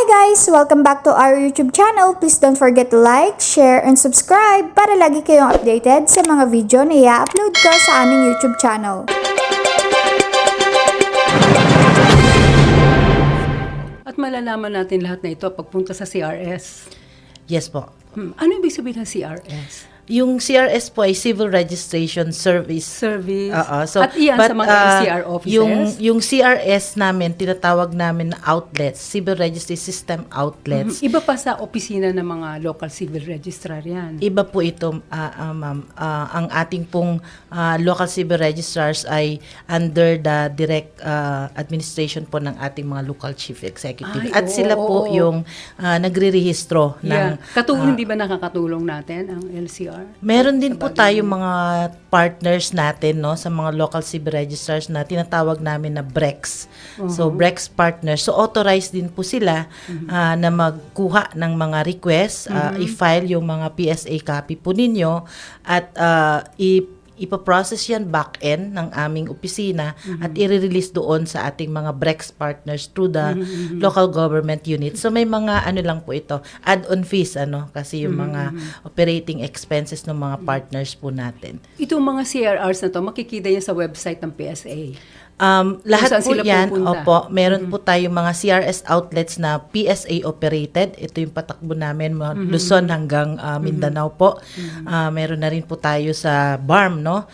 Hi guys! Welcome back to our YouTube channel. Please don't forget to like, share, and subscribe para lagi kayong updated sa mga video na i-upload ko sa aming YouTube channel. At malalaman natin lahat na ito pagpunta sa CRS. Yes po. Ano ibig sabihin ng CRS? Yung CRS po ay Civil Registration Service. At iyan sa mga LCR offices? Yung CRS namin, tinatawag namin na outlets, Civil Registry System outlets. Iba pa sa opisina ng mga local civil registrar yan. Iba po ito, ma'am. Ang ating pong local civil registrars ay under the direct administration po ng ating mga local chief executive. At sila po yung nagre-rehistro ng... Hindi ba nakakatulong natin ang LCR? Meron din po tayong mga partners natin no sa mga local civil registrars na tinatawag namin na BREX. So BREX partners. So authorized din po sila na magkuha ng mga requests, i-file yung mga PSA copy po ninyo at ipaprocess yan back-end ng aming opisina at i-release doon sa ating mga BREX partners through the local government unit. So may mga ano lang po ito, add-on fees kasi yung mga operating expenses ng mga partners po natin. Itong mga CRRs na to, makikita yan sa website ng PSA. Lahat po yan, pupunta? opo, meron po tayong mga CRS outlets na PSA operated. Ito yung patakbo namin, Luzon hanggang Mindanao po. Meron na rin po tayo sa BARM, no?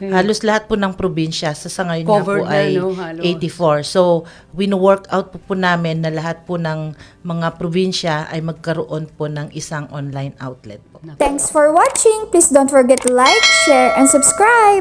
Halos lahat po ng probinsya, sa ngayon nga po ay 84. So, wino-work out po namin na lahat po ng mga probinsya ay magkaroon po ng isang online outlet po. Thanks for watching! Please don't forget to like, share, and subscribe!